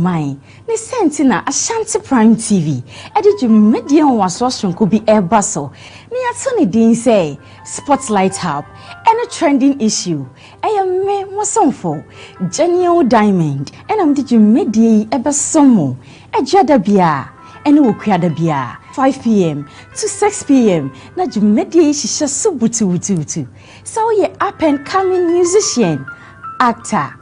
mine. Ni sentina Ashanti Prime TV. Edi media waswashun could be air bustle. Ni atoni din say Spotlight Hub. Any trending issue. Me wasonfo. Genio Diamond. And I'm did you media ebasomo. Ejada bia. Any wokwada bia. 5 p.m. to 6 p.m. Na jumedia shisha subutu. So ye up and coming musician, actor,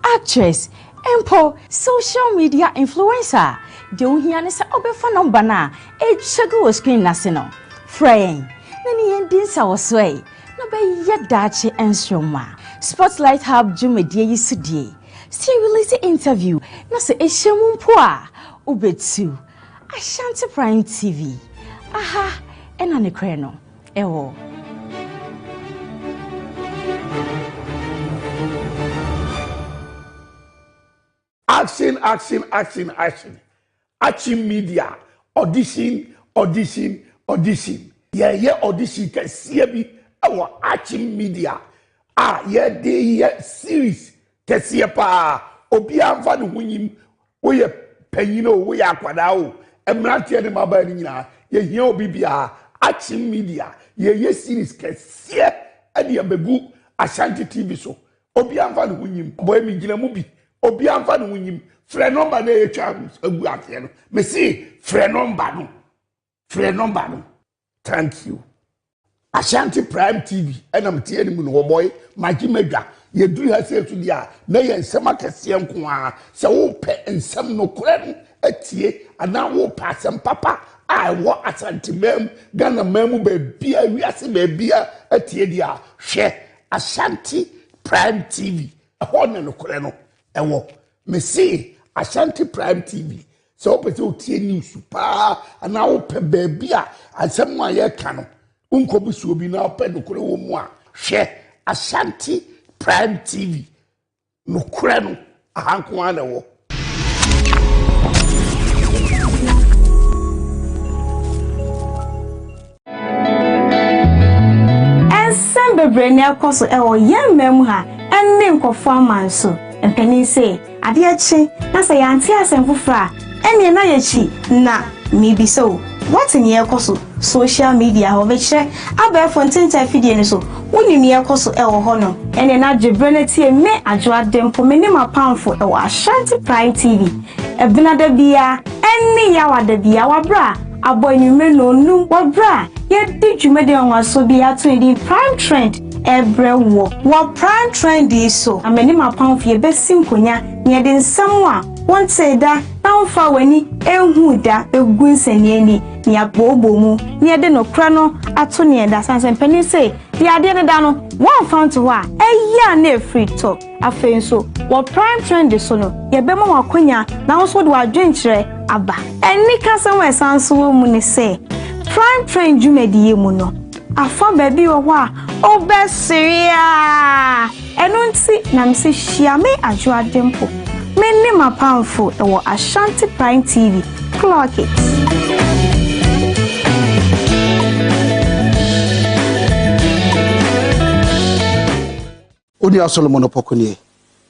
actress, empo, social media influencer. Don't hear say obefa number na e chago screen nasino. Friend, nani endin sa wasway. No be yet dachi enstroma. Spotlight Hub jumedia yisudie. Serious interview. Na se eshemumpua. Ubetsu. Ashanti Prime TV. Aha, ena ne kreno. Ewo. Action. Action media. Audition. Yeah, audition can see me. Our action media. Series. Can see pa. Obi amfa no hunyim. We penyino we akwadao. Emrantie ne maba ni nyina. Ye hia obi bia. Action media. Ye series can see. Ade abegu Ashanti TV so. Obi amfa no hunyim. Boy mi gina mu bi. Obi amfa no hunyim. Frɛ number na etwa agu afie no. Me see frɛ number no. Thank you. Ashanti Prime TV. Enam tie ni mu no boy. Magi medwa. Ye du ha se to dia. Na ye nsɛm akɛse nko a. Sɛ wo pɛ nsɛm no kora no atie ana wo pa asɛm papa. I wo Ashanti mem Ghana mem be bia wiase be bia atie dia. Hwɛ Ashanti Prime TV. Ɛhɔ na no kora no. Ɛwɔ. Me see Ashanti Prime TV. So open to news pa and now open baby and someone ye can unkobusu obi na open no kure wo mu a hwe Ashanti Prime TV no kure no ahanko ana wo bebre ne akoso ewo yemmem ha enne nkofo amanso empani say ade achi na say yanti asemfofra enne na yachi na maybe so what in ye koso social media ho be kire aba fontinta fidie ni so woni ne yakoso ewo ho no enne na dwebre na tie me adwo adempo me ne mapamfo ewo Ashanti Prime TV ebina da bia enne yawa da bia wabra aboy ni me no nu wabra ye di dwumede onwaso bi ato di Prime Trend everywhere what Prime Trend is so ameni mapamfo ye besim konya ne de nsam a won say da na wonfa wani ehu da egu nsani ani ne abobo mu ne de no kra no ato ne da sanse pani say the ade ne da no won found to wa eya na free talk afen so what Prime Trend is so no ye be ma wakonya na wo so de wadwenkyere aba eni kasa we sanso wo mu ne say Prime Trend jumediye mu no afa baby wo a obesiria enunti na mse hia me adwo adempo me ne mapamfo ewo Ashanti Prime TV clock it Oni Solomon Opokoni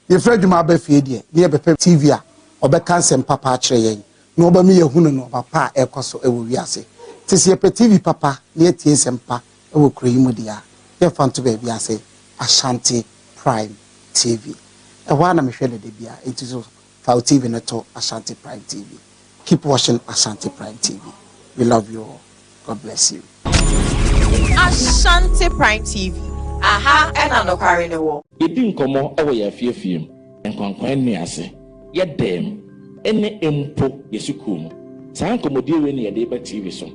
ye freduma ba fie de ye bepe TV a obeka nsem papa a kire yen no oba me yehunu no papa ekoso ewo wiase tisi ye pe TV papa ne tie nsem pa ewo kroyimu dia ye fanto ba biase Ashanti Prime TV ewa na mehwele de bia entiso fa TV no to Ashanti Prime TV. Keep watching Ashanti Prime TV. We love you all. God bless you. Ashanti Prime TV. Aha, ena no kware ne wo. Edi nkomo ewo ya fiefiem. Enkwankwan ni ase. Ye dem ene empo yesukum. Sa nkomodie we ne ye de ba TV so.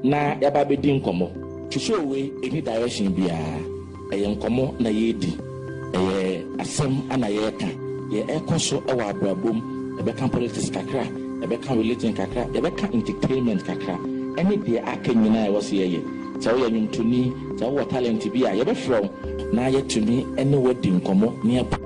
Na ya ba be di nkomo. Twhwe we eni direction bia. Eye nkomo na ye di. Eye asem ana ye ka. Ye ekoso ewa abrabom. Ebe kan politics kakra. Ebe kan religion kakra. Ebe kan entertainment kakra. Ene de aka nyina e wo se ye. Sa wo nyumtuni, sa wo talent bi a ye be from na ye tumi ene wadi nkomo ne apa.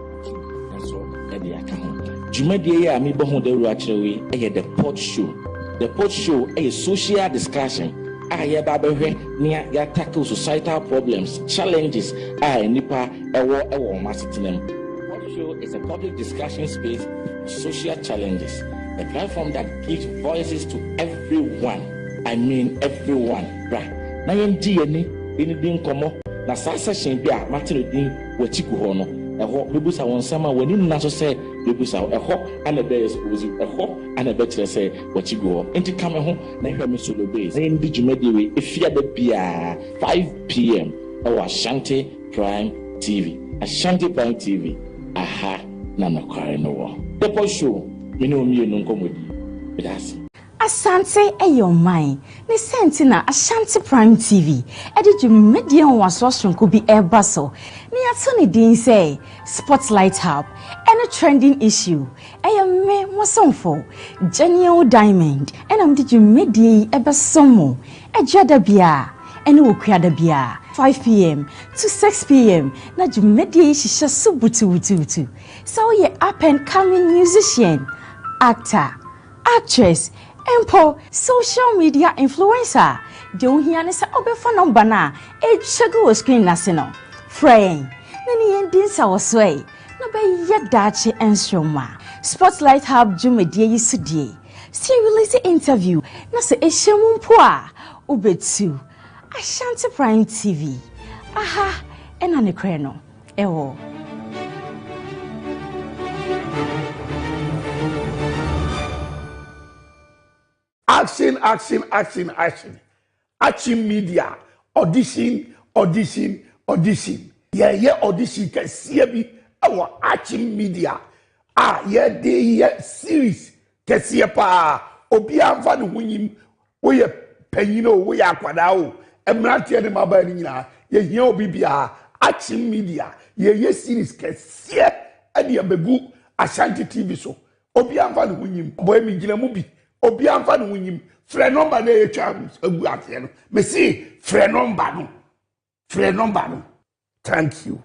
So e de aka ho. Jumadi ye a mi bo ho da ru a kirewe e the pot show. The pot show a social discussion. Ye ba be hwe ne ya tackle societal problems, challenges nipa ewo masetenem. Pot show is a public discussion space for social challenges. A platform that gives voices to everyone. I mean everyone. Right. Na yendi din komo na sa session bi a matino din wachiku ho no. Eho bebusa won sama wani na so say bebusa eho ana be expose eho ana be kire say wachiku ho. Enti kame ho na hwe me solo base. Na yendi jumadi we efia da bia 5 p.m. Our Ashanti Prime TV. Ashanti Prime TV. Aha na nokware no wo. The show me no mi enu nkomodi. Bedasi. Asante eyo mine ne senti na Ashanti Prime TV edi dwumedie nwaso sonko bi eba so ne ato ne din say Spotlight Hub any trending issue eyo me mosomfo Genial Diamond enam di dwumedie ebe somo ejada bia ene wokuada bia 5 p.m. to 6 p.m. na dwumedie hihye so butu so ye up and coming musician, actor, actress, empo social media influencer. Don't hear any say obefa number na e chego screen na se no. Friend, nani endin sa oswe. No be yedache enstroma. Spotlight Hub jumedie yisudie. See release interview na se ehemu mpo a obetu. Ashanti Prime TV. Aha, ena ne kre no. Ewo. Action. Action media. Audition. Yeah, audition can see me. Our action media. Yeah, series. Can see pa. Obi amfa no hunyim. We penyino we akwadao. Emrantie ne maba ni nyina. Ye hia obi bia. Action media. Yeah, series can see. Ade abegu Ashanti TV so. Obi amfa no hunyim. Boy mi gina mu bi. Obi amfa no hunyim. Frɛ number na etwa agu ate no. Me see frɛ number no. Thank you.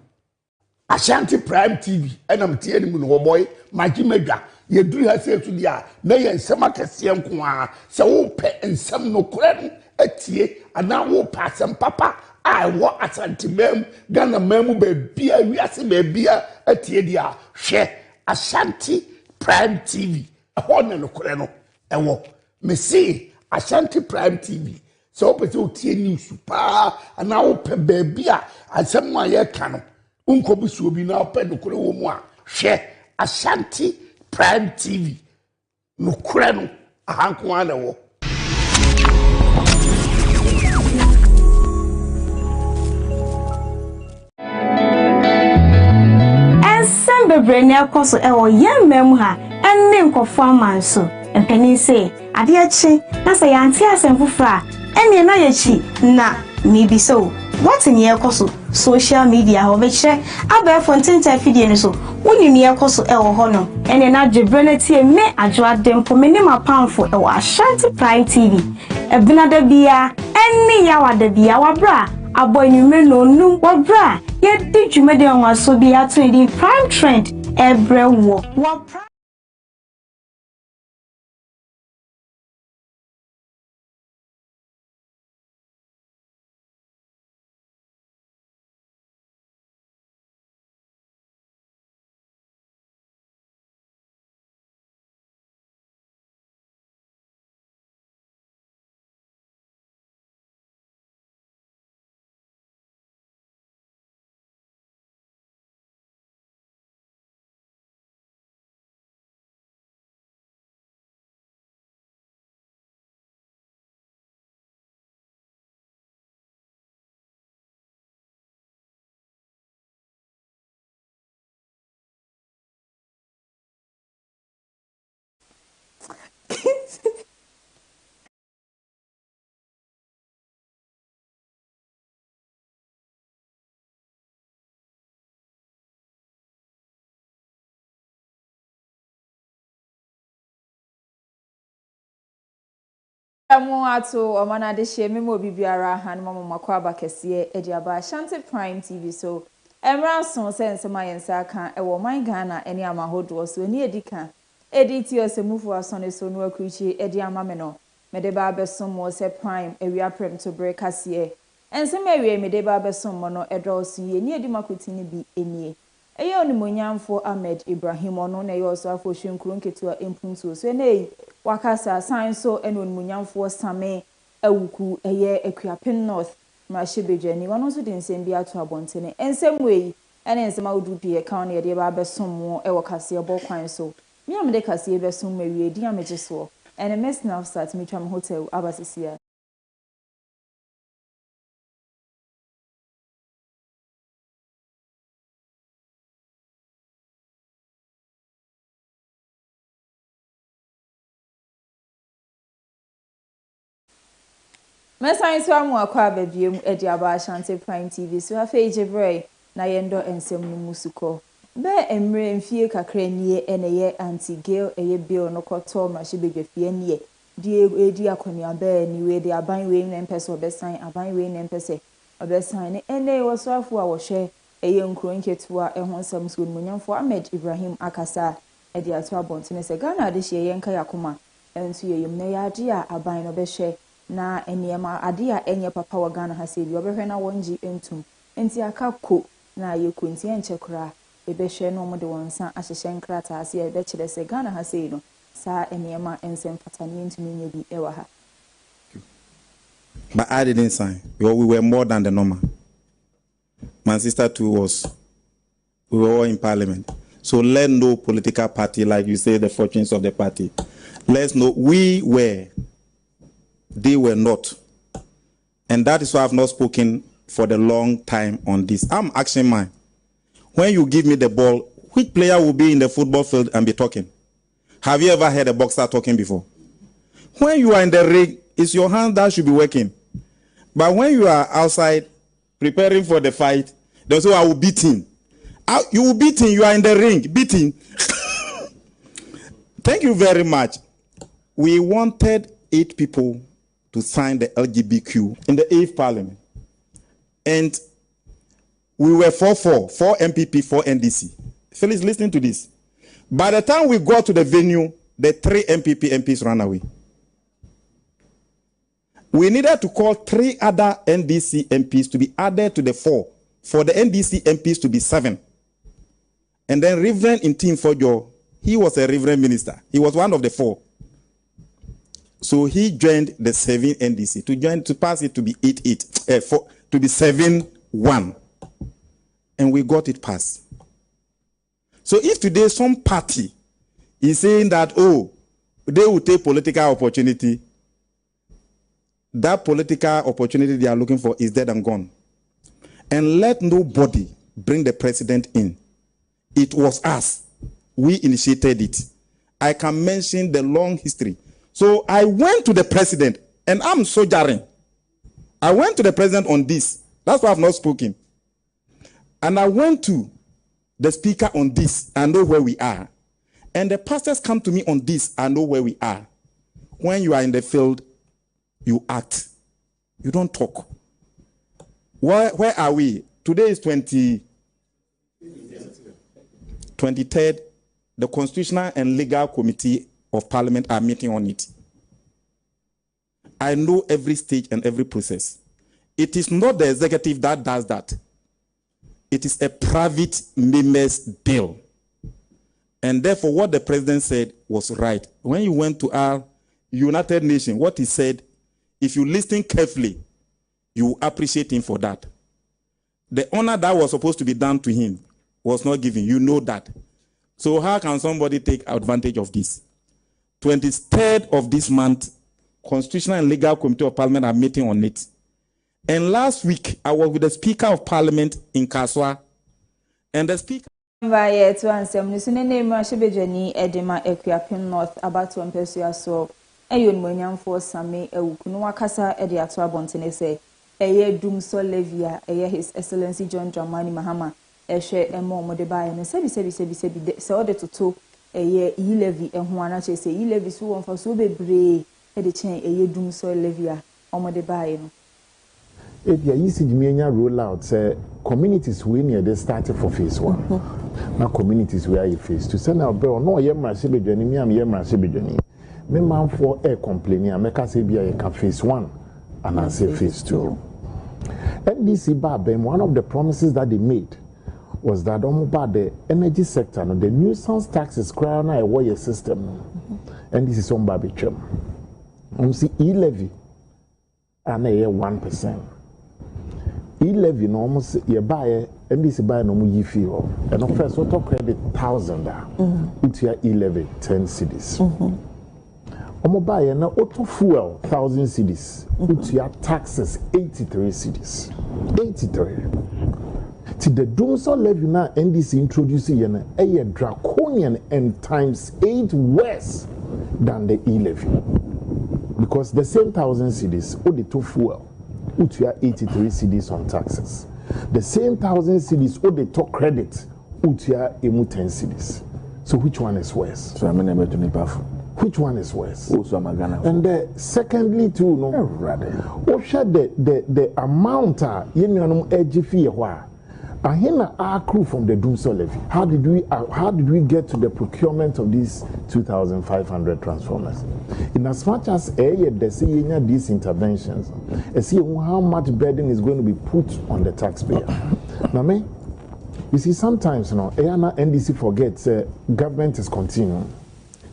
Ashanti Prime TV. Enam tie ni mu no boy. Magi medwa. Ye duru ha se tu dia. Na ye nsɛm akɛse nko a. Sɛ wo pɛ nsɛm no kora no atie ana wo pa asɛm papa a wo Ashanti mem Ghana mem ba bia wiase ba bia atie dia. Hwɛ Ashanti Prime TV. Ɛhɔ na no kora no. Ɛwɔ. Me see Ashanti Prime TV. So opese otie news pa ana wo pe baabi a asem a ye ka no unko so obi na pe no kore wo mu a hwe Ashanti Prime TV no kore no ahanko ana wo bebre ne akoso ewo yemmem ha enne nkofo amanso empani se ade achi na se yanti asemfufra enne na yachi na mibi so what in ye koso social media ho be kire aba fontinta fidie ne so woni ne akoso ewo ho no enne na dwebre na tie me adwo adempo me ne mapamfo ewo Ashanti Prime TV ebina da bia enne yawa da bia wabra aboy ni me no num wabra ye di dwumede onwaso bi ato di Prime Trend every wo Amu ato omana de hye memo bibiara han mama makwa bakese edi aba Ashanti Prime TV so emra so sense ma yensa kan e wo man Ghana eni amahodo so eni edika editi osemufu asone so no akruchi edi ama me no me de ba besom mo se Prime ewia Premotobre Kaseɛ ensem ewie me de ba besom mo no edo so ye ni edi makoti ni bi enie Eye onimonyamfo Ahmed Ibrahim ono na ye oso afo hwenkuro nketua empuntuo so na wakasa san so ene onimonyamfo Same awuku eye Akuapem North Mashibejani wono so de nsem bi ato abontene ensem wei ene nsem awudu bi e kan na ye de ba besom e wo Kaseɛbɔ kwan so mi amde Kaseɛ besom mawie di amegye so ene mesna start mi twam hotel abasisia Mesan so amu akwa babiem edi aba Ashanti Prime TV so afa Jibril na yendo ensem no musuko be emre mfie kakra nie ene ye anti girl eye bill no koto Mashibejafie nie die edi akonia be ni we de aban we na mpese obesan aban we na mpese obesan ne ene woso afu a wo hwe eye nkuro nketua ehon sam so munyamfo Ahmed Ibrahim akasa edi ato abontene se Ghana de hye ye nka yakoma enso ye yim na ya ade a aban no be hwe na eniema ade a enye papa wa Ghana ha se bi obehwe na wonji entum enti akako na ye kunti enchekura ebe hwe no mo de wonsa ahyehye nkrata ase ebe kire se Ghana ha se no sa eniema ensem patani entumi nye bi ewa ha. But I didn't sign because we were more than the normal. My sister too we were all in parliament. So let no political party, like you say, the fortunes of the party. Let's know we were, they were not. And that is why I've not spoken for the long time on this. I'm asking mine. When you give me the ball, which player will be in the football field and be talking? Have you ever heard a boxer talking before? When you are in the ring, it's your hand that should be working. But when you are outside preparing for the fight, they say, I will beat him. You will beat him, you are in the ring, beating. Thank you very much. We wanted 8 people to sign the LGBTQ in the 8th parliament. And we were 4 MPP, 4 NDC. Felix, listen to this. By the time we got to the venue, the 3 MPs ran away. We needed to call 3 other NDC MPs to be added to the 4, for the NDC MPs to be 7. And then Reverend Intim Fojo, he was a Reverend minister. He was one of the 4. So he joined the 7 NDC to pass it to be 4 to be 7-1. And we got it passed. So if today some party is saying that, oh, they will take political opportunity, that political opportunity they are looking for is dead and gone. And let nobody bring the president in. It was us. We initiated it. I can mention the long history. So I went to the president, and I'm soldiering. I went to the president on this. That's why I've not spoken. And I went to the speaker on this. I know where we are. And the pastors come to me on this. I know where we are. When you are in the field, you act. You don't talk. Where are we? Today is 23rd. The Constitutional and Legal Committee of Parliament are meeting on it. I know every stage and every process. It is not the executive that does that. It is a private members' bill. And therefore, what the president said was right. When you went to our United Nations, what he said, if you listen carefully, you appreciate him for that. The honor that was supposed to be done to him was not given. You know that. So how can somebody take advantage of this? 23rd of this month, Constitutional and Legal Committee of Parliament are meeting on it. And last week, I was with the Speaker of Parliament in Kaswa. And the Speaker... Via to answer, name Mashibejani, Edema, Akuapem North, about to impersua so. Ayon Monyam for Same, Ukunuakasa, Ediatua Bontenese, Eye Dum Solevia, Eye His Excellency John Dramani Mahama, Eshe Emo Modeba, and Sebi, so the to Eye Levy, and Juana Chase, Levy, so on for so be brave, Edichain, Eye Dum Solevia, Omodeba. If you use the roll out, say communities we near they started for phase 1. Now communities where you phase 2. Send out bill, no, you're Marcibijani, me, I'm here Marcibijani. Me man for air complaining, I make us say be a phase 1 and I say phase 2. NDC Babem, one of the promises that they made was that about the energy sector, no, the nuisance taxes crown a wire system, and this is on Babichem. See e-levy and a 1%. E-levy no almost you buy and this buy no more feel. And of first auto credit 1,000 with your e-levy 10 cedis. Buy and auto fuel 1,000 cedis with your taxes 83 cedis. 83. To the Dumso levy now NDC introducing a draconian and times 8 worse than the e-levy. Because the same 1,000 cedis or the two fuel with your 83 cedis on taxes. The same 1,000 cedis or the top credit with your 10 cedis. So which one is worse? So I'm never to nip off. Which one is worse? Also, I'm gonna. And secondly, too, no. What should the amount you know edge fee why? And here our crew from the Dumso levy. How did we get to the procurement of these 2,500 transformers? In as much as they see these interventions, see how much burden is going to be put on the taxpayer. Now, you see, sometimes NDC forgets government is continuing.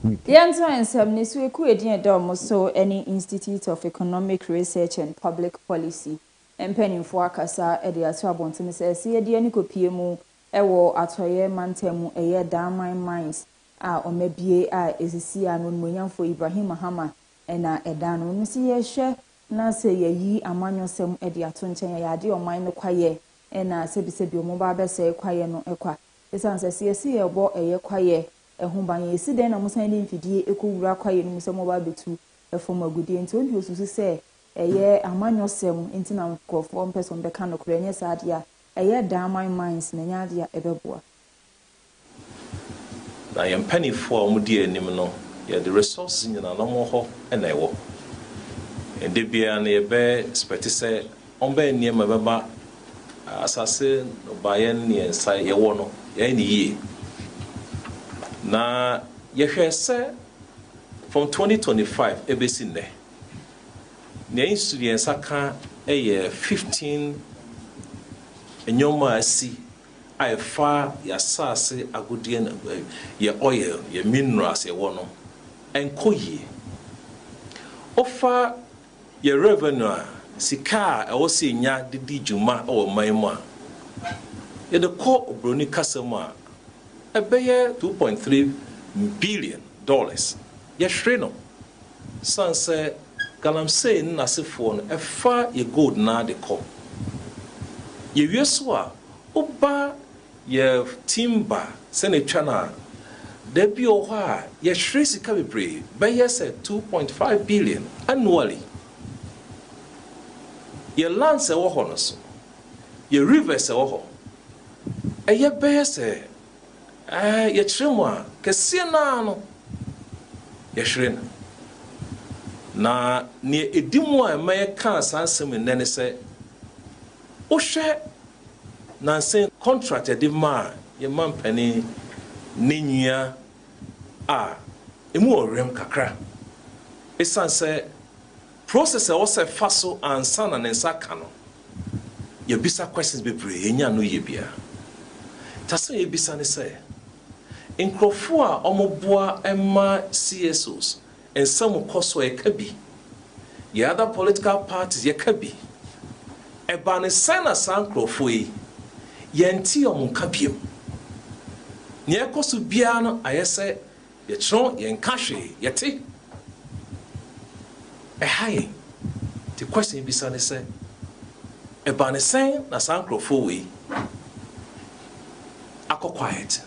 Yanto and Sabnis, we could so any Institute of Economic Research and Public Policy. Penny for Kasa, Eddie Aswabonton says, see a dianico PMO, Ewo, Atoye, Mantemu, a year down my minds, or maybe is a sea and Munyan for Ibrahim Mahama, and a dan, when see a share, now say ye a manual sem Eddie Atunchen, a idea of mine the quiet, and a Sebi mobile say quiet no equa. It sounds as see a bought a year quiet, a home by a sit then almost sending for the echo quiet in some mobile to a former good day, and so you say. A year a manual sem intina of 1 person becano crania sadia, a year down my minds, Nanyadia Ebeboa. I am penny for Mudia Nimino, yet the resources in an normal and I walk. And they be an ebe spetise, ombe near my baba, assassin, by any and say a wono, any ye. Na ye say from 2025, ebesin there. The instruments are 15 enyoma si I far ya sase agudie ya oil ya minerals ya wono enkoye offer ya revenue sika e wo se nya didi juma o man mu a ye de ko obroni kasama ebeye $2.3 billion ya hwere no sanse galamsey na sefo no efa ye gold na de ko ye wieso a oba ye timber senetwa na da bi o ho a ye hwere sika bebre be ye say 2.5 billion annually ye lands e wo ho no so ye rivers e wo ho ye be ye say ye tremu a kese na no ye hwere na ne edimu a me ka sansem nene se o hwe na sen contract e di ma ye mampani nenua a emu orem kakra esanse process e wo se faso ansa na nensa ka no ye bisa questions bebre enya no ye bia taso ye bisa ne se nkrofo a omoboa ema CSOs and some cost were kabi. The other political parties ye kabi. E bane sana sankro foi. Yenti o munkabiem. Nye kosu biano ayese ye tron ye nkahwe yete. E haye. The question bisa ne se e bane sen na sankro foi. Ako quiet.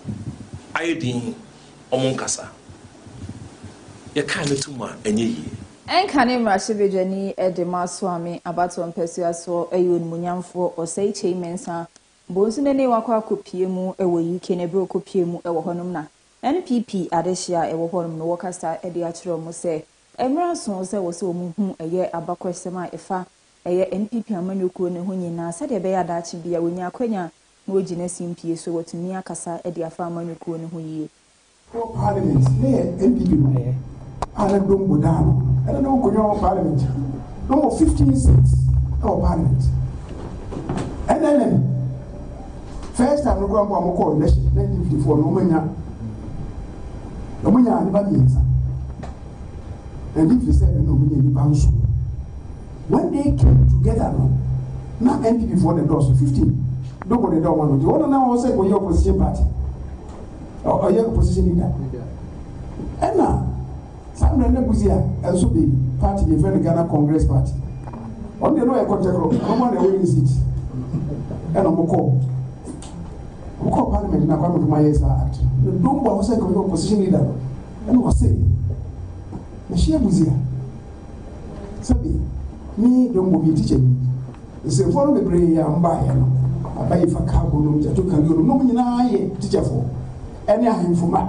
Ayedin omunkasa. You can't do more any. And can him Rashibijani Edema Swami about one person so a yun munyamfo or say chamensa. Bosun any waka copiemu, a way you can a bro copiemu, a honumna. NPP Adesia, a wohonum no workasta, a diatro mose. Emerald Sons was so moving a year about question if a year NPP Amanuku and Hunina said a bear that she be a winya quenya, no genus in P. So what near Casa, a dear farmanuku and Huye. Parliament, NPP. I don't go down. I don't know go Parliament. No more 15 seats of Parliament. And then First time we go and call election 1954 no manya anybody inside. And if you say no many when they came together now NPP for the doors 15. Nobody don't want to. What now say for your opposition party or your opposition leader? And now some Nebuzia and so the party the friend Ghana Congress Party. On the lawyer contact no one winning seat. And I'm call Parliament now come to my act. Don't go say for your opposition leader. And was say Machine Buzia. Sabi me don't go be teaching. It's a follow the brain and buy. I buy for carbon, I took a little no teacher for any him for my.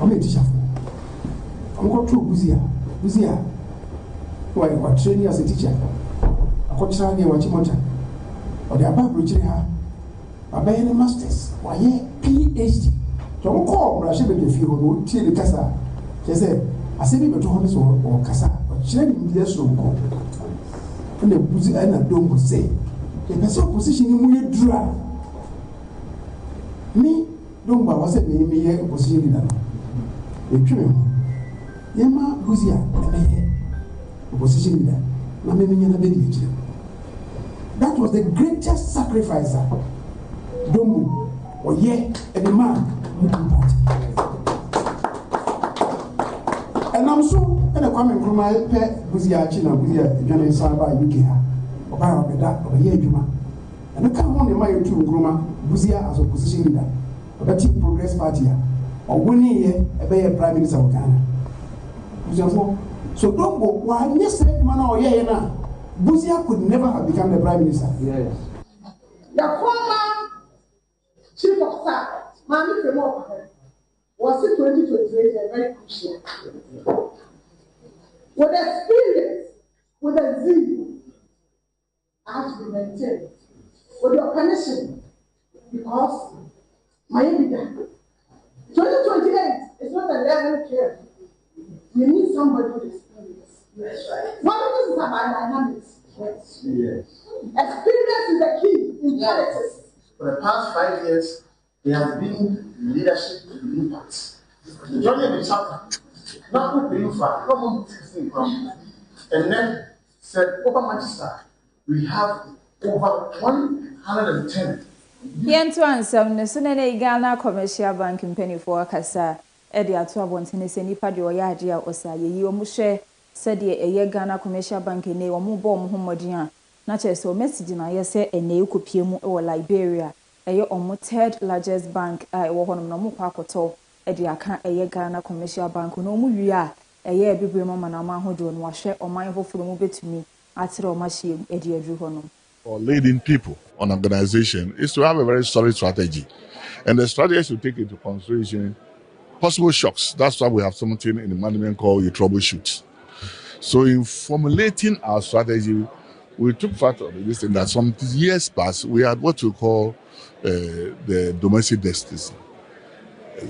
I'm a teacher for. I'm going to Buzia. Why I training as a teacher. I got training what you want. Or the above bridging her. I buy any masters. Why, PhD. So I'm called Rashid if you will tell the Casa. She said, I said, you to honest or Casa, but she didn't be a slow call. And the Buzi and I don't say, the person position in dry. Me, don't was a me a position leader. The criminal. Yama Buzia, a position leader. That was the greatest sacrifice. Don't or and the man who do that. And I'm so and I come from my pet Buzia China, Buzia, Johnny Saba, UK, or by that, or Juma. And I come on in my two Groma, Buzia as a position leader, or the Team Progress Party, or winning a Prime Minister of Ghana. So don't go, why, yes, man, or now. Buzia could never have become the Prime Minister. Yes. The former Chief of Staff, Mami Premotobre, was in 2028 and very crucial. With experience, with a zeal, I have to be maintained. With your permission, because my leader, 2028 is not a level care. We need somebody with experience. That's right. One of this is about dynamics. Yes. Experience is the key in politics. For the past 5 years, there has been leadership impact. The journey of the chapter, not who paying for, not 16 crowns. And then said, over Manchester, we have over 110. Yentu ansam ne so na Ghana Commercial Bank mpanifo akasa e de ato abontene se nipa de oya ade a osa yeyi omu hwe se de eye Ghana Commercial Bank ne omu bo omu homodin a na chese o message na ye se ene ekopie mu e wo Liberia eye omu third largest bank e wo honom na omu kwa akoto e de aka eye Ghana Commercial Bank no omu wi a eye ebibre mama na ma hodo no wahwe oman foforo mu betumi atire o ma hye e de adru honom. For leading people on organization is to have a very solid strategy. And the strategy should take into consideration possible shocks. That's why we have something in the management called a troubleshoot. So in formulating our strategy, we took part of this thing that some years past, we had what we call the domestic destiny.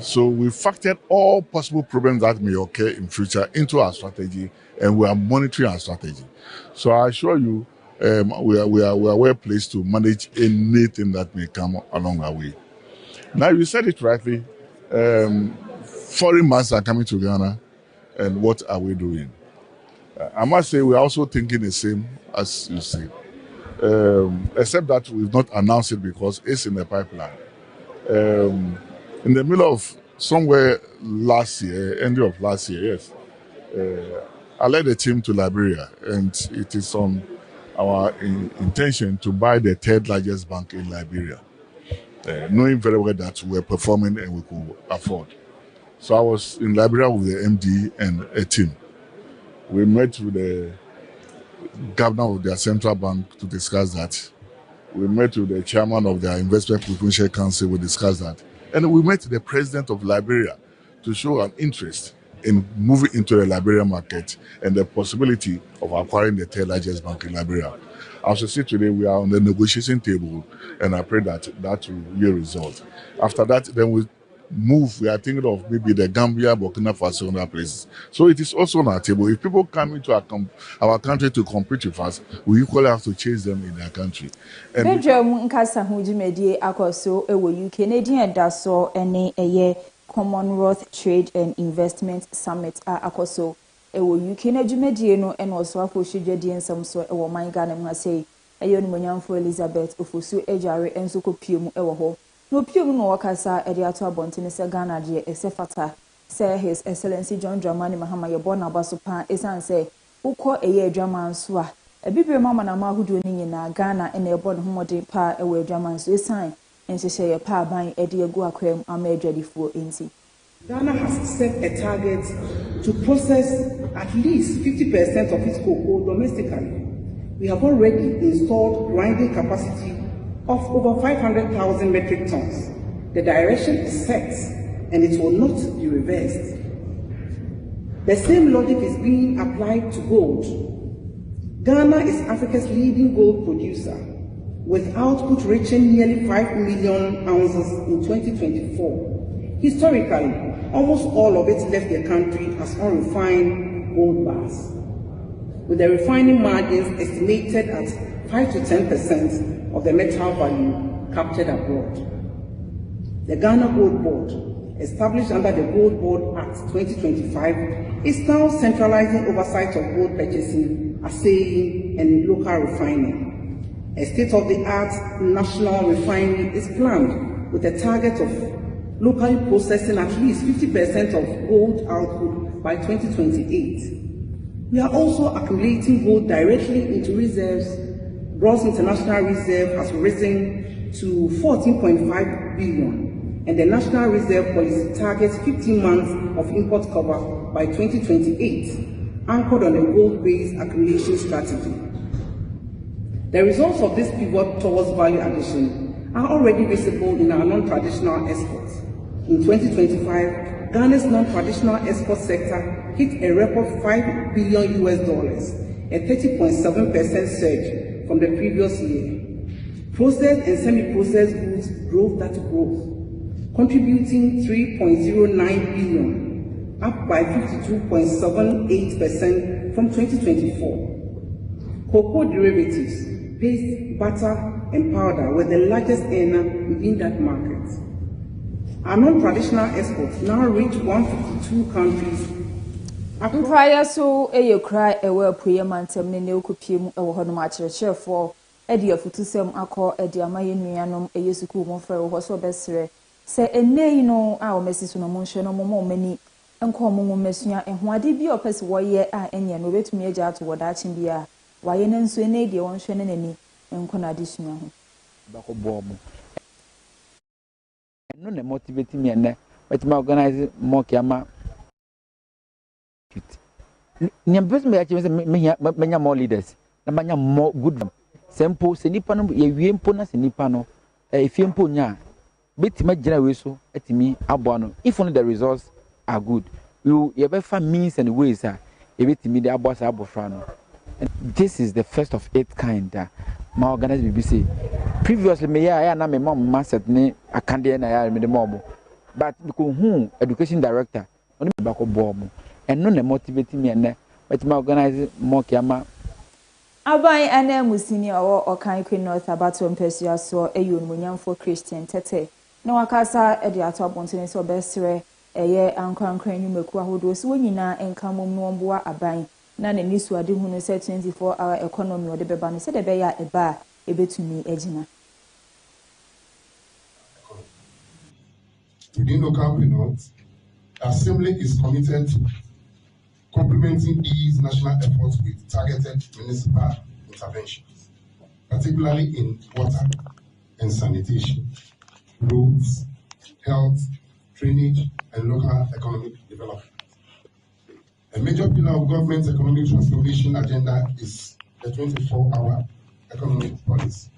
So we factored all possible problems that may occur in future into our strategy, and we are monitoring our strategy. So I assure you, we are well placed to manage anything that may come along our way. Now, you said it rightly, foreign masters are coming to Ghana, and what are we doing? I must say we are also thinking the same as you say, except that we've not announced it because it's in the pipeline. In the middle of somewhere last year, end of last year, yes, I led a team to Liberia, and it is on our intention to buy the third largest bank in Liberia, knowing very well that we're performing and we could afford. So I was in Liberia with the MD and a team. We met with the governor of their central bank to discuss that. We met with the chairman of their investment provincial council, we discussed that. And we met the president of Liberia to show an interest in moving into the Liberian market and the possibility of acquiring the third largest bank in Liberia. As you see today, we are on the negotiation table, and I pray that that will be a result. After that, then we move, we are thinking of maybe the Gambia, Burkina Faso, and other places. So it is also on our table. If people come into our country to compete with us, we equally have to chase them in their country. Bedroom nkasa ho dwumadie akoso ewo UK Canadian daso ene eye Commonwealth Trade and Investment Summit akoso ewo UK na dwumadie no ene oso akohwe dwadie nsam so ewo man Ghana mu asei eye no manyamfo Elizabeth Ofosu ejare enso kopiem ewo ho no piem no wakasa ede ato abontene se Ghana de ese fata say His Excellency John Dramani Mahama yebo na basopa esan say ukọ eye adwaman so a ebibre mama na mahudu ni nyina Ghana ene ebo no homode pa ewo adwaman so esan enhyehyɛ ye pa ban ede egu akwam ama adwadifuo enti Ghana has set a target to process at least 50% of its cocoa domestically. We have already installed grinding capacity of over 500,000 metric tons. The direction is set and it will not be reversed. The same logic is being applied to gold. Ghana is Africa's leading gold producer, with output reaching nearly 5 million ounces in 2024. Historically, almost all of it left the country as unrefined gold bars, with the refining margins estimated at 5 to 10% of the metal value captured abroad. The Ghana Gold Board, established under the Gold Board Act 2025, is now centralizing oversight of gold purchasing, assaying, and local refining. A state-of-the-art national refinery is planned with a target of locally processing at least 50% of gold output by 2028. We are also accumulating gold directly into reserves. Gross international reserve has risen to 14.5 billion, and the national reserve policy targets 15 months of import cover by 2028, anchored on a gold-based accumulation strategy. The results of this pivot towards value addition are already visible in our non-traditional exports. In 2025, Ghana's non-traditional export sector hit a record $5 billion, a 30.7% surge from the previous year. Processed and semi-processed goods drove that growth, contributing 3.09 billion, up by 52.78% from 2024. Cocoa derivatives, paste, butter, and powder were the largest earner within that market. Our non-traditional exports now reach 152 countries. Prior so a cry a well pre-mantem ne okupiem ewo ho no ma kyerɛkyerɛfo edi afutusem akɔ edi amaye nuanom eyesuku mo frɛ wo so besere sɛ enei no a o mesi so no mo nhwe no mo mani enko mo mesua ehoade bi opese woyɛ a enye no betumi agya ato wodaachen bi a waye na nso enei de won hwe ne nani enko na adesua ho bako bo mo no na motivate me ene but my organize more kiama nyambes me achi me more leaders na manya more good simple se nipa no ye wie mpo na se nipa no efie mpo nya betima gina we so etimi abo no if only the results are good you be find means and ways e betimi de abo sa abofra no. This is the first of its kind my organize BBC previously me ya na me mom master ne akande na ya me de mom but because who education director only me bako bomb and no motivate me and but my organize more kiama abai ana musini o kan Queen North abato mpesua so eyo nmunyamfo Christian tete na wakasa e de ato abontene so besere eye ankrankran nyumeku ahodo so nyina enkamom no mboa aban na ne nisu ade hunu se 24-hour economy ode beba no se de be ya eba ebetumi agina. Within local North, Assembly is committed to complementing these national efforts with targeted municipal interventions, particularly in water and sanitation, roads, health, drainage, and local economic development. A major pillar of government's economic transformation agenda is the 24-hour economic policy.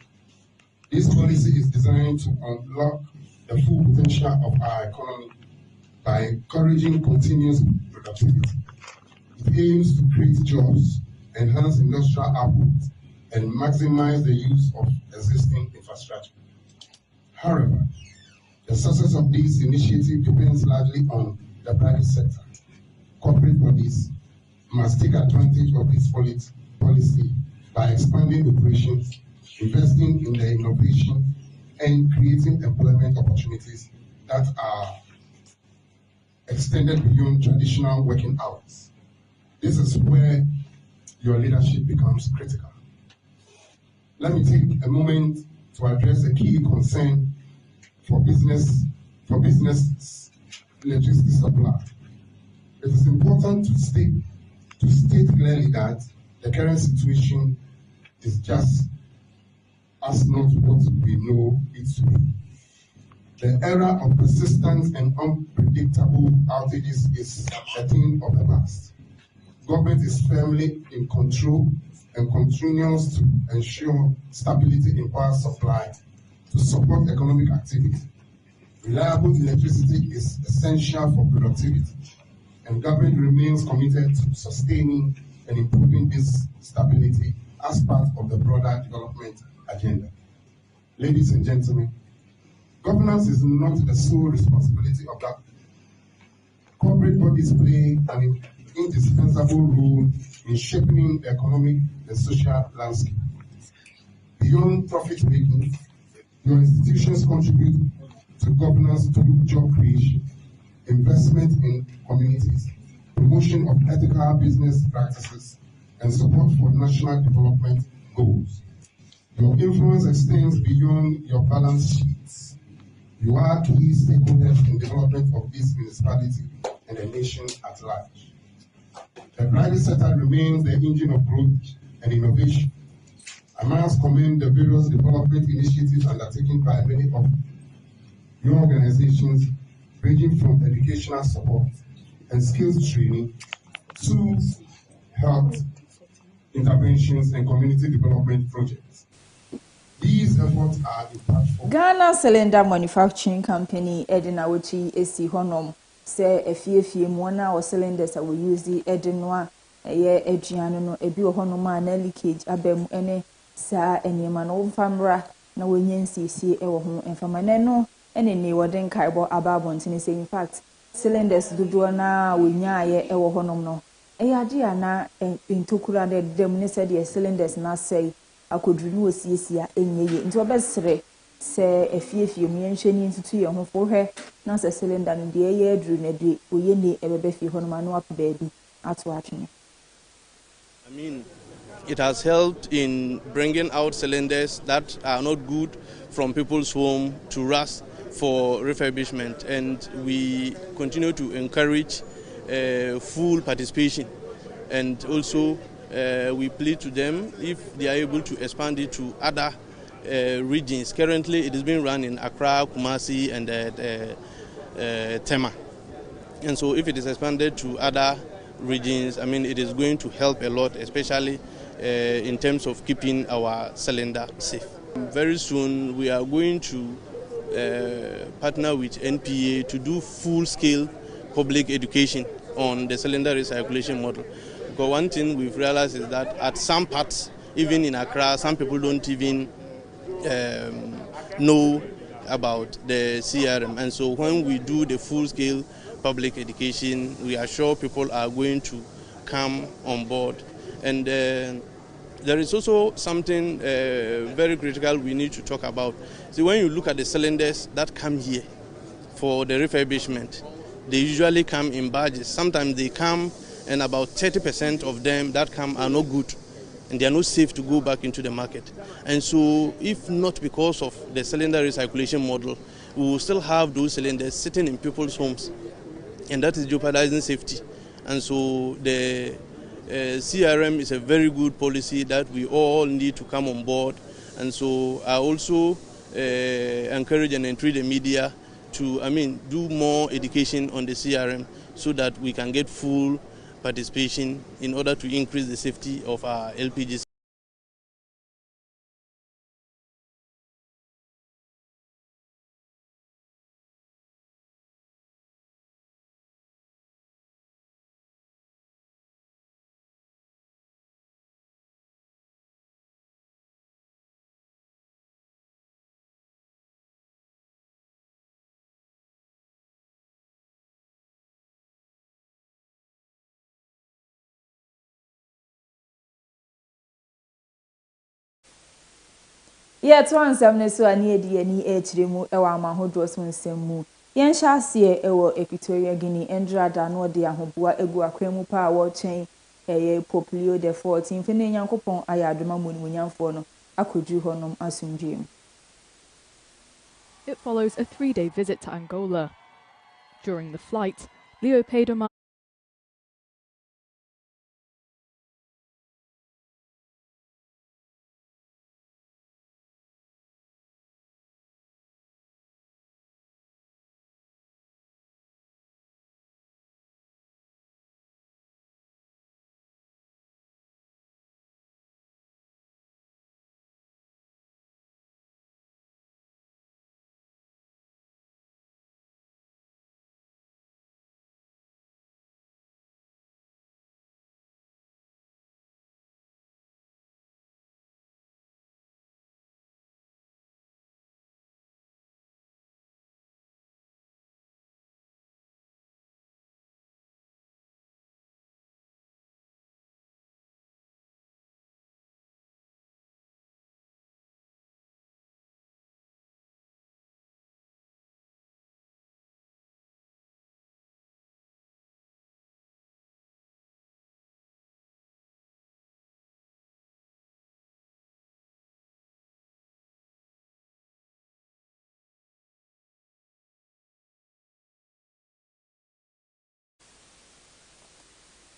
This policy is designed to unlock the full potential of our economy by encouraging continuous productivity. It aims to create jobs, enhance industrial output, and maximize the use of existing infrastructure. However, The success of this initiative depends largely on the private sector. Corporate bodies must take advantage of this policy by expanding operations, investing in the innovation, and creating employment opportunities that are extended beyond traditional working hours. This is where your leadership becomes critical. Let me take a moment to address a key concern for business electricity supply. It is important to state clearly that the current situation is just as not what we know it to be. The era of persistent and unpredictable outages is a thing of the past. Government is firmly in control and continues to ensure stability in power supply to support economic activity. Reliable electricity is essential for productivity, and government remains committed to sustaining and improving this stability as part of the broader development agenda. Ladies and gentlemen, governance is not the sole responsibility of government. Corporate bodies play an indispensable role in shaping the economic and social landscape. Beyond profit making, your institutions contribute to governance through job creation, investment in communities, promotion of ethical business practices, and support for national development goals. Your influence extends beyond your balance sheets. You are key stakeholders in development of this municipality and the nation at large. The private sector remains the engine of growth and innovation. I must commend the various development initiatives undertaken by many of your organizations, ranging from educational support and skills training to health interventions and community development projects. These efforts are impactful. Ghana Cylinder Manufacturing Company Edina Wuchi esi honom se efie mona or cylinders that we use the edinwa eye aduane no ebi honom na leakage abem ene saa enema no famra na wonyensisie e wo ho enfamane no ene ni woden kaibo ababontin say in fact cylinders dodo na wonyaaye e wo honom no ade ana entokura de dem ne said the cylinders na say akodru no osiesia enyeye nti obesere se efie mu yenhwani ntutu ye ho fohwe na se cylinder no de ye adru na de oyeni ebebe fie honom anu ap baabi ato atwene. I mean, it has helped in bringing out cylinders that are not good from people's home to rust for refurbishment, and we continue to encourage full participation, and also we plead to them if they are able to expand it to other regions. Currently it is being run in Accra, Kumasi and Tema, and so if it is expanded to other regions, I mean, it is going to help a lot, especially in terms of keeping our cylinder safe. Very soon we are going to partner with NPA to do full-scale public education on the cylinder recirculation model. Because one thing we've realized is that at some parts, even in Accra, some people don't even know about the CRM. And so when we do the full-scale public education, we are sure people are going to come on board. And there is also something very critical we need to talk about. See, when you look at the cylinders that come here for the refurbishment, they usually come in batches. Sometimes they come and about 30% of them that come are not good and they are not safe to go back into the market. And so if not because of the cylinder recirculation model, we will still have those cylinders sitting in people's homes, and that is jeopardizing safety. And so the CRM is a very good policy that we all need to come on board. And so I also encourage and entreat the media to, do more education on the CRM so that we can get full participation in order to increase the safety of our LPGs. Ye to ansem ne so ani edi ani echire mu e wa amahodo so nsem mu. Yen hya ase e wo Equatorial Guinea endrada no de ahoboa egu akwemu pa a wo chen eye Pope the 14th ne nyankopon ayadoma munimonyamfo no akodu honom asumdwem. It follows a 3-day visit to Angola. During the flight, Leo paid homage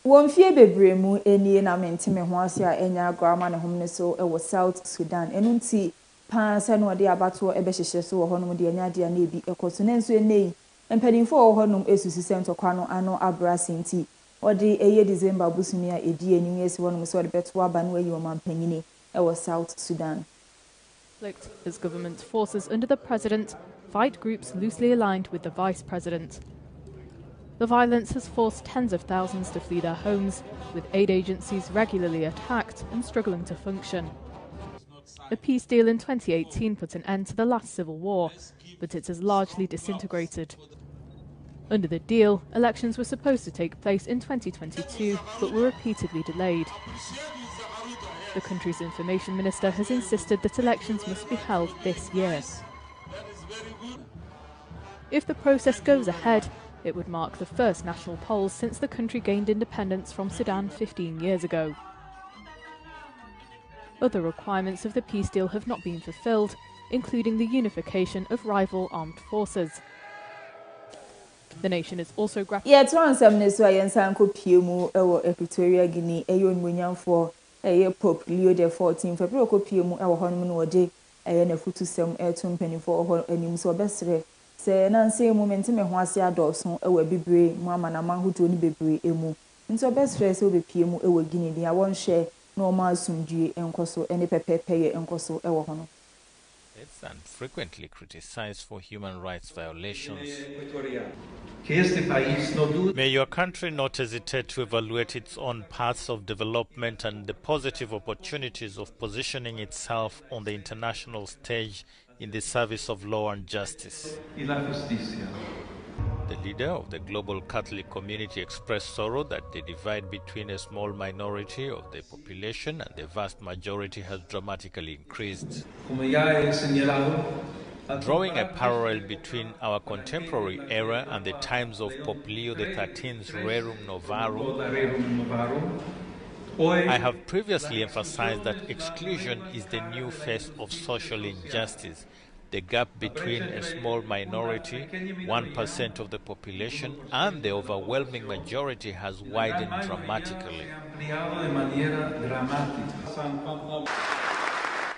Wonfie bebre mu enie na mentime ho ase a enya agorama ne hom ne so e wo South Sudan enunti pa se no de abato e be hyehye so wo honom de enya de na ebi ekoso ne nso enei empadinfo wo honom esusu sentokwa no ano abra senti odi eye December busumi a edi enim esi wonom so de beto aba no ayi wo mampanyini e wo South Sudan. as government forces under the president fight groups loosely aligned with the vice president. The violence has forced tens of thousands to flee their homes, with aid agencies regularly attacked and struggling to function. A peace deal in 2018 put an end to the last civil war, but it has largely disintegrated. Under the deal, elections were supposed to take place in 2022, but were repeatedly delayed. The country's information minister has insisted that elections must be held this year. If the process goes ahead, it would mark the first national polls since the country gained independence from Sudan 15 years ago. Other requirements of the peace deal have not been fulfilled, including the unification of rival armed forces. The nation is also grappling. Yet one some nesu ayensan ko piemu ewo Equatorial Guinea eyo nmunyamfo Pope Leo the 14th February ko piemu ewo honom no ode na futusem etum penifo ho anim so obesre se na nse moment me ho ase adoso ewo bibre mu amana manhodo ni bebre emu nso obesre se obepiemu ewo Guinea dia won hye no ma asumdue enkoso ene pepepe ye enkoso ewo hono. It's frequently criticized for human rights violations. May your country not hesitate to evaluate its own paths of development and the positive opportunities of positioning itself on the international stage in the service of law and justice. The leader of the global Catholic community expressed sorrow that the divide between a small minority of the population and the vast majority has dramatically increased. Drawing a parallel between our contemporary era and the times of Pope Leo XIII's Rerum Novarum, I have previously emphasized that exclusion is the new face of social injustice. The gap between a small minority, 1% of the population, and the overwhelming majority has widened dramatically.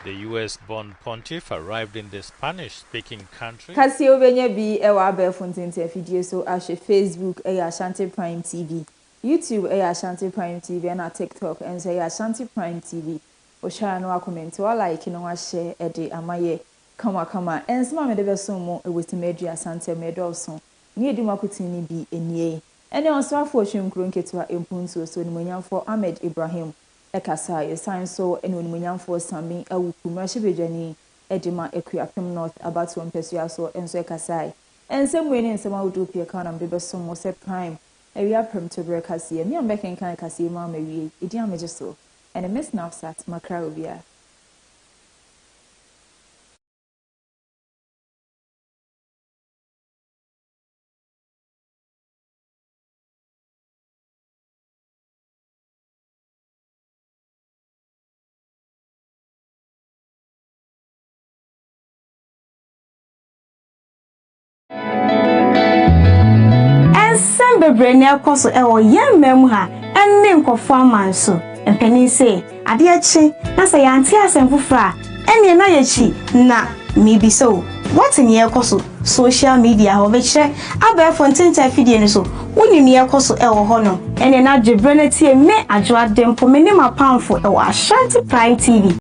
The US-born pontiff arrived in the Spanish-speaking country. Kaseɛbɔ bi ewa abefuntin video so ashe Facebook Ashanti Prime TV, YouTube Ashanti Prime TV and TikTok and say Ashanti Prime TV. O share no comment or like no share ede amaye kama ensma me de beso mo ewetimedu Asante medoso ni edimakutini bi enie ene onso afo hwemkro nketua empunso so nimonyamfo Ahmed Ibrahim ekasa yesan so ene onimonyamfo Sami awukumra hyebedwani edima ekuapem North abatu mpesua so enso ekasa ensem eni ensem awudopia kana me de beso mo se Prime ewia Premotobre Kaseɛ mi ambeken kan Kaseɛ ma mawie edi ameje so ene miss Nafsat makra obia. bebre ne akoso ewo yemmem ha enne nkofo amanso mpani se ade achi na se yanti asemfofra enne na yachi na mibiso what in ye koso social media ho be kire aba fontinta fidie no so woni ne ye koso ewo ho no enne na dwebreneti me adwo adempo me ne mapamfo ewo Ashanti Prime TV